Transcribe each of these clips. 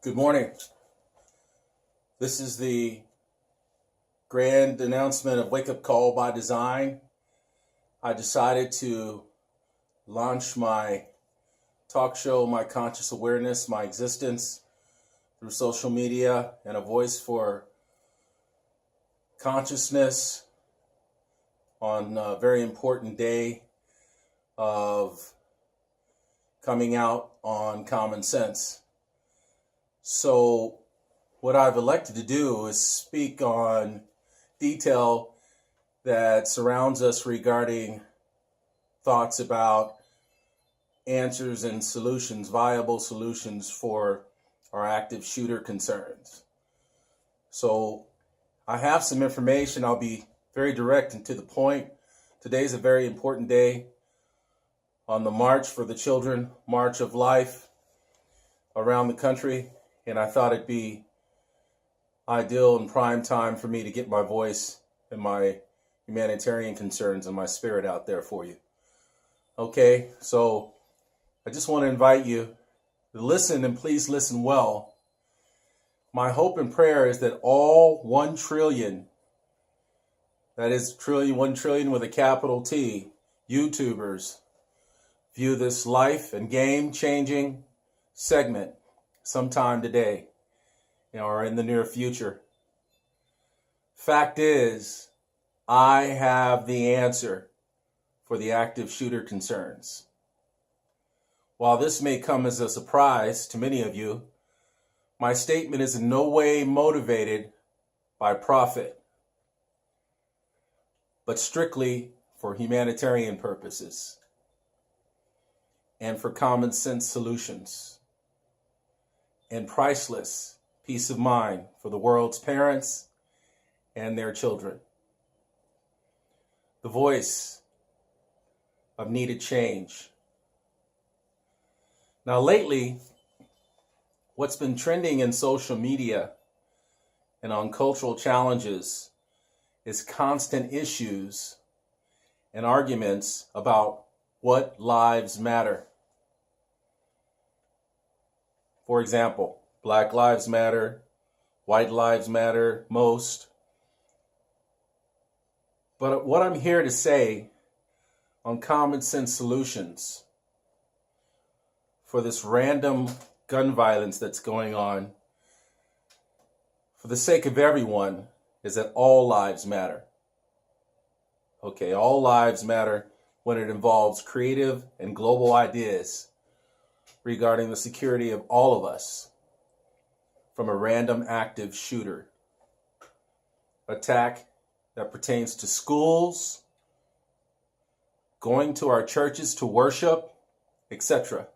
Good morning. This is the grand announcement of Wake Up Call by Design. I decided to launch my talk show, My Conscious Awareness, My Existence, through social media and a voice for consciousness on a very important day of coming out on common sense. So what I've elected to do is speak on detail that surrounds us regarding thoughts about answers and solutions, viable solutions for our active shooter concerns. So I have some information. I'll be very direct and to the point. Today's a very important day on the March for the Children, March of Life around the country. And I thought it'd be ideal and prime time for me to get my voice and my humanitarian concerns and my spirit out there for you. Okay, so I just want to invite you to listen, and please listen well. My hope and prayer is that all 1 trillion, that is 1 trillion with a capital T, YouTubers, view this life and game-changing segment sometime today, or in the near future. Fact is, I have the answer for the active shooter concerns. While this may come as a surprise to many of you, my statement is in no way motivated by profit, but strictly for humanitarian purposes and for common sense solutions and priceless peace of mind for the world's parents and their children. The voice of needed change. Now lately, what's been trending in social media and on cultural challenges is constant issues and arguments about what lives matter. For example, Black Lives Matter, White Lives Matter most. But what I'm here to say on common sense solutions for this random gun violence that's going on, for the sake of everyone, is that all lives matter. Okay, all lives matter when it involves creative and global ideas regarding the security of all of us from a random active shooter attack that pertains to schools, going to our churches to worship, etc.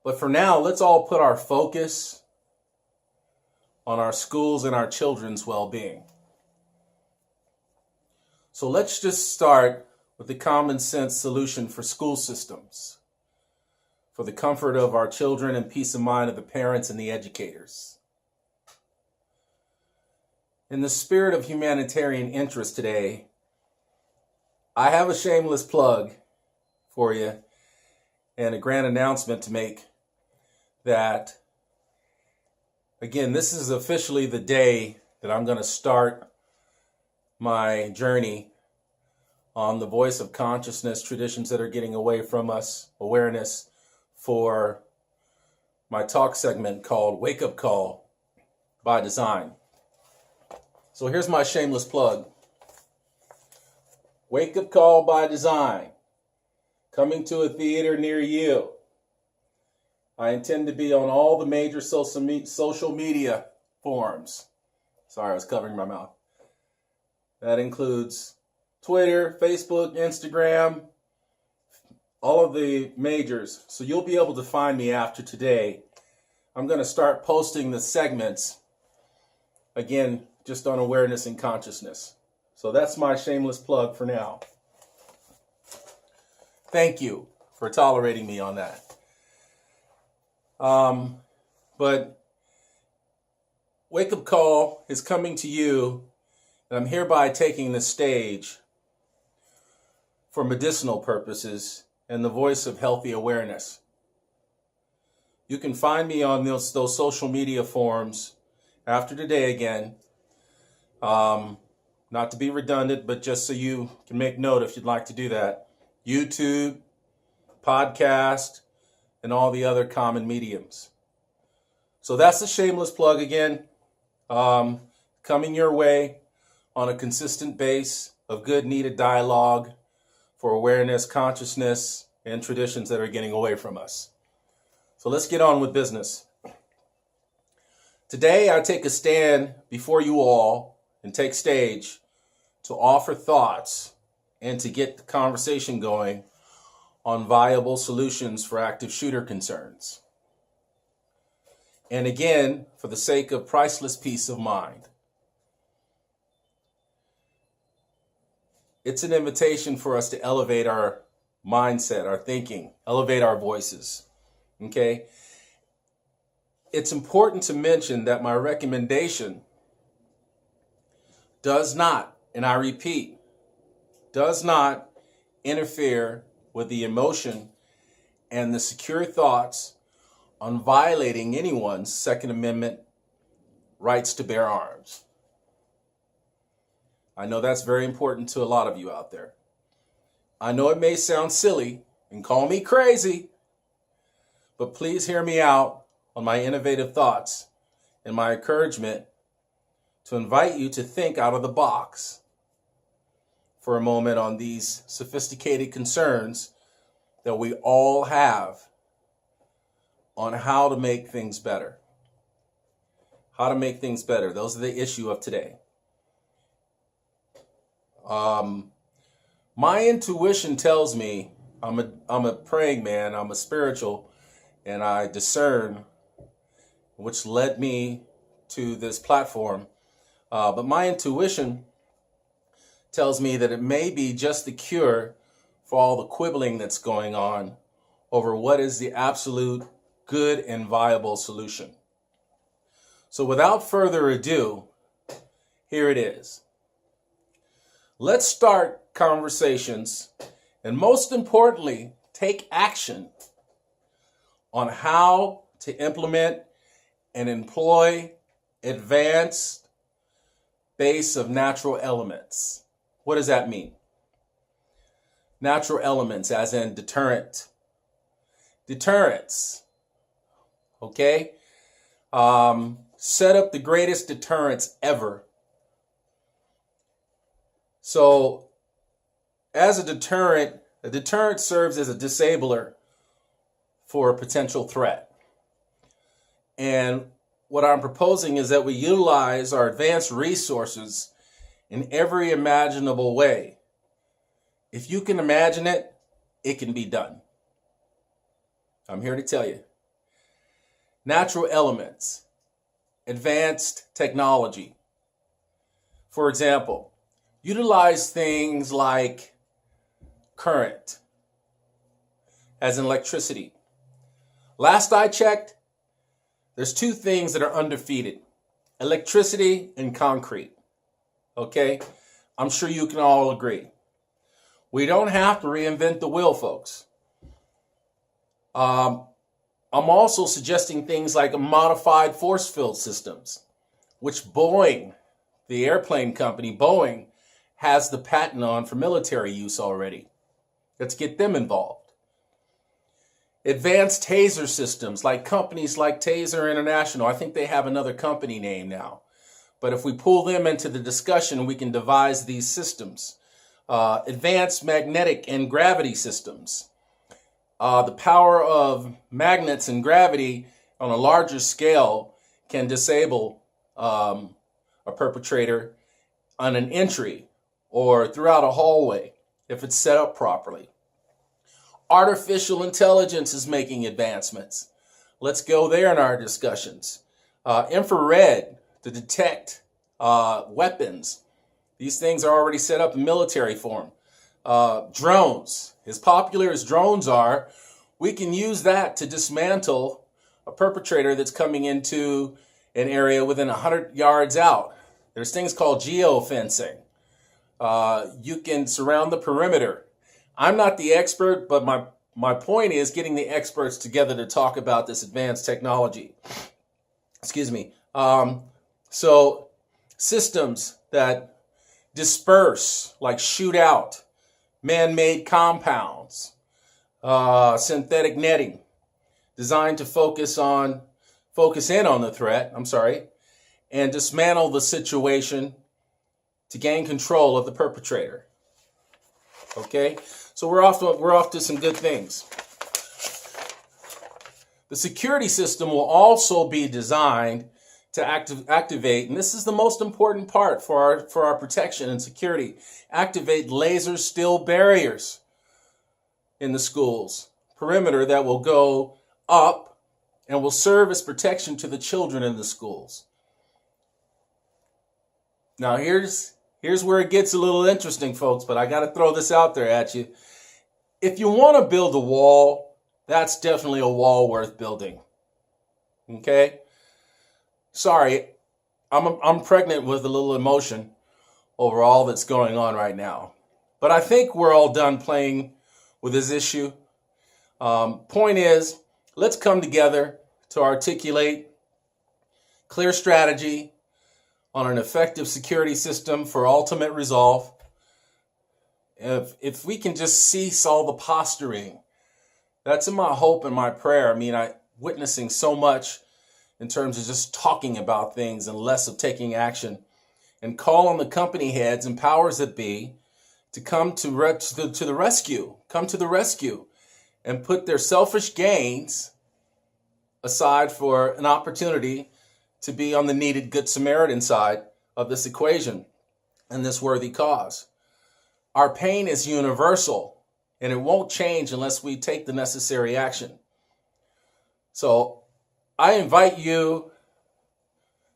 But for now, let's all put our focus on our schools and our children's well-being. So let's just start with the common sense solution for school systems, for the comfort of our children and peace of mind of the parents and the educators. In the spirit of humanitarian interest today, I have a shameless plug for you and a grand announcement to make that, again, this is officially the day that I'm going to start my journey on the voice of consciousness, traditions that are getting away from us, awareness, for my talk segment called Wake Up Call by Design. So here's my shameless plug. Wake Up Call by Design, coming to a theater near you. I intend to be on all the major social media forums. Sorry, I was covering my mouth. That includes Twitter, Facebook, Instagram, all of the majors. So you'll be able to find me after today. I'm going to start posting the segments, again, just on awareness and consciousness. So that's my shameless plug for now. Thank you for tolerating me on that. But Wake Up Call is coming to you, and I'm hereby taking the stage for medicinal purposes and the voice of healthy awareness. You can find me on those social media forums after today again. Not to be redundant, but just so you can make note if you'd like to do that. YouTube, podcast, and all the other common mediums. So that's a shameless plug again. Coming your way on a consistent base of good needed dialogue for awareness, consciousness, and traditions that are getting away from us. So let's get on with business. Today I take a stand before you all and take stage to offer thoughts and to get the conversation going on viable solutions for active shooter concerns. And again, for the sake of priceless peace of mind. It's an invitation for us to elevate our mindset, our thinking, elevate our voices. Okay? It's important to mention that my recommendation does not, and I repeat, does not interfere with the emotion and the secure thoughts on violating anyone's Second Amendment rights to bear arms. I know that's very important to a lot of you out there. I know it may sound silly and call me crazy, but please hear me out on my innovative thoughts and my encouragement to invite you to think out of the box for a moment on these sophisticated concerns that we all have on how to make things better. How to make things better. Those are the issue of today. My intuition tells me I'm a praying man, I'm a spiritual, and I discern, which led me to this platform. But my intuition tells me that it may be just the cure for all the quibbling that's going on over what is the absolute good and viable solution. So without further ado, here it is. Let's start conversations and most importantly, take action on how to implement and employ advanced base of natural elements. What does that mean? Natural elements as in deterrent. Deterrence. Okay? Set up the greatest deterrence ever. So, as a deterrent serves as a disabler for a potential threat. And what I'm proposing is that we utilize our advanced resources in every imaginable way. If you can imagine it, it can be done. I'm here to tell you. Natural elements, advanced technology. For example, utilize things like current, as in electricity. Last I checked, there's two things that are undefeated: electricity and concrete. Okay? I'm sure you can all agree. We don't have to reinvent the wheel, folks. I'm also suggesting things like modified force field systems, which Boeing, the airplane company, Boeing, has the patent on for military use already. Let's get them involved. Advanced taser systems, like companies like Taser International. I think they have another company name now. But if we pull them into the discussion, we can devise these systems. Advanced magnetic and gravity systems. The power of magnets and gravity on a larger scale can disable a perpetrator on an entry or throughout a hallway if it's set up properly. Artificial intelligence is making advancements. Let's go there in our discussions. Infrared to detect weapons. These things are already set up in military form. Drones, as popular as drones are, we can use that to dismantle a perpetrator that's coming into an area within 100 yards out. There's things called geofencing. You can surround the perimeter. I'm not the expert, but my point is getting the experts together to talk about this advanced technology. Excuse me. So systems that disperse, like shoot out, man-made compounds, synthetic netting, designed to focus in on the threat, and dismantle the situation to gain control of the perpetrator. Okay? So we're off to some good things. The security system will also be designed to activate, and this is the most important part for our protection and security, activate laser steel barriers in the schools, perimeter that will go up and will serve as protection to the children in the schools. Now here's where it gets a little interesting, folks, but I got to throw this out there at you. If you want to build a wall, that's definitely a wall worth building. Okay? Sorry, I'm pregnant with a little emotion over all that's going on right now. But I think we're all done playing with this issue. Point is, let's come together to articulate clear strategy on an effective security system for ultimate resolve. If we can just cease all the posturing, that's in my hope and my prayer. I mean, I'm witnessing so much in terms of just talking about things and less of taking action, and call on the company heads and powers that be to come to the rescue, and put their selfish gains aside for an opportunity to be on the needed Good Samaritan side of this equation and this worthy cause. Our pain is universal, and it won't change unless we take the necessary action. So I invite you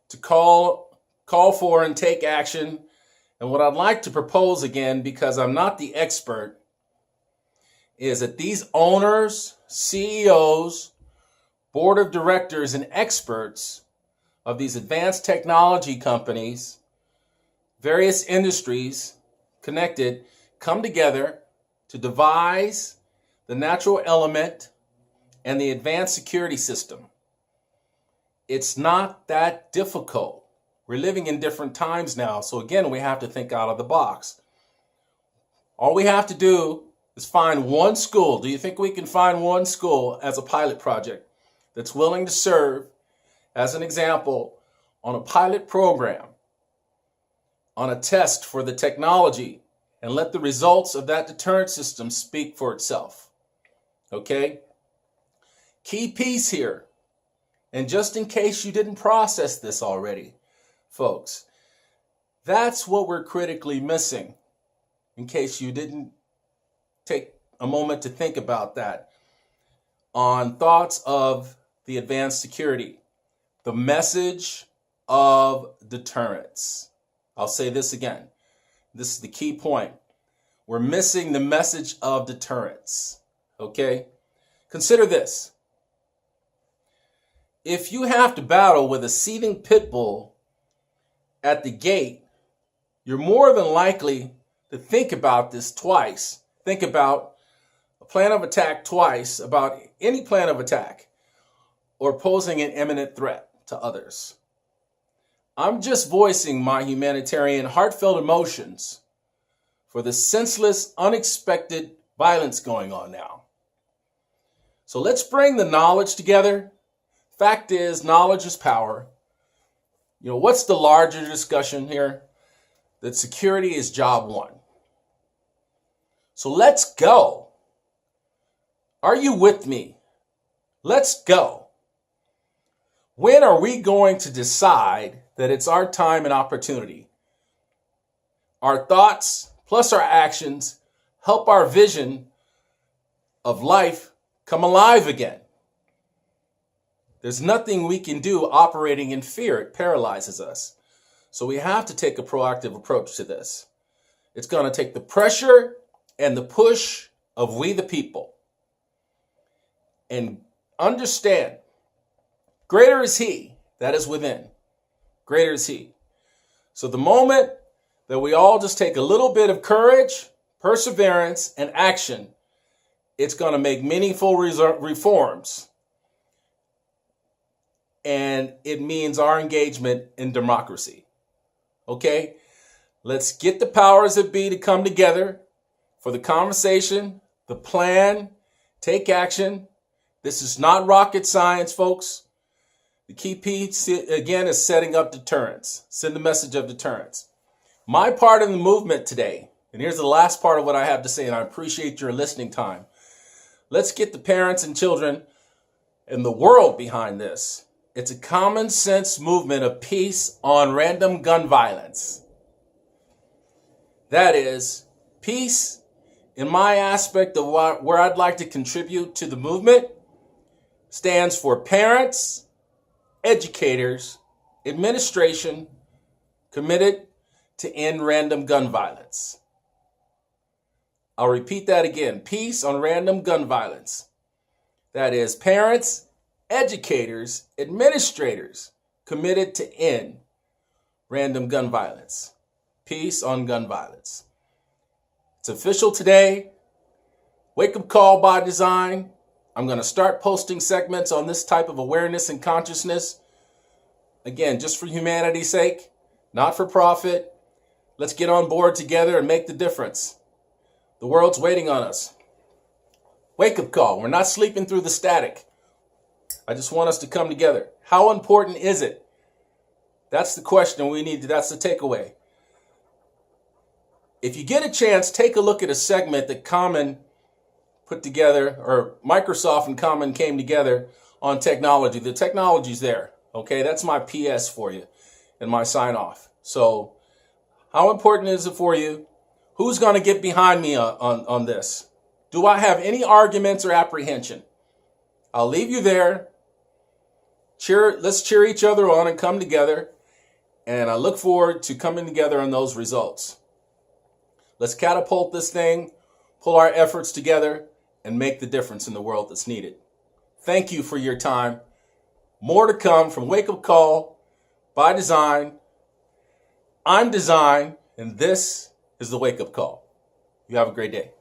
to call for and take action. And what I'd like to propose, again, because I'm not the expert, is that these owners, CEOs, board of directors, and experts of these advanced technology companies, various industries connected, come together to devise the natural element and the advanced security system. It's not that difficult. We're living in different times now. So again, we have to think out of the box. All we have to do is find one school. Do you think we can find one school as a pilot project that's willing to serve as an example on a pilot program, on a test for the technology, and let the results of that deterrent system speak for itself? Okay? Key piece here. And just in case you didn't process this already, folks, that's what we're critically missing. In case you didn't take a moment to think about that, on thoughts of the advanced security, the message of deterrence. I'll say this again. This is the key point. We're missing the message of deterrence. Okay? Consider this. If you have to battle with a seething pit bull at the gate, you're more than likely to think about this twice. Think about a plan of attack twice, about any plan of attack, or posing an imminent threat to others. I'm just voicing my humanitarian, heartfelt emotions for the senseless, unexpected violence going on now. So let's bring the knowledge together. Fact is, knowledge is power. You know, what's the larger discussion here? That security is job one. So let's go. Are you with me? Let's go. When are we going to decide that it's our time and opportunity? Our thoughts plus our actions help our vision of life come alive again. There's nothing we can do operating in fear. It paralyzes us. So we have to take a proactive approach to this. It's going to take the pressure and the push of we the people. And understand, greater is he that is within. Greater is he. So the moment that we all just take a little bit of courage, perseverance, and action, It's going to make meaningful reforms. And it means our engagement in democracy. Okay? Let's get the powers that be to come together for the conversation, the plan, take action. This is not rocket science, folks. The key piece, again, is setting up deterrence. Send the message of deterrence. My part of the movement today, and here's the last part of what I have to say, and I appreciate your listening time. Let's get the parents and children and the world behind this. It's a common sense movement of peace on random gun violence. That is, peace in my aspect of where I'd like to contribute to the movement stands for parents, educators, administration committed to end random gun violence. I'll repeat that again. Peace on random gun violence. That is, parents, educators, administrators committed to end random gun violence. Peace on gun violence. It's official today. Wake up call by design. I'm going to start posting segments on this type of awareness and consciousness. Again, just for humanity's sake, not for profit. Let's get on board together and make the difference. The world's waiting on us. Wake up call. We're not sleeping through the static. I just want us to come together. How important is it? That's the question we need. That's the takeaway. If you get a chance, take a look at a segment that Common put together, or Microsoft and Common came together on technology. The technology's there. Okay, that's my PS for you and my sign off. So, how important is it for you? Who's going to get behind me on this? Do I have any arguments or apprehension? I'll leave you there. Let's cheer each other on and come together. And I look forward to coming together on those results. Let's catapult this thing, pull our efforts together, and make the difference in the world that's needed. Thank you for your time. More to come from Wake Up Call by Design. I'm Design, and this is the Wake Up Call. You have a great day.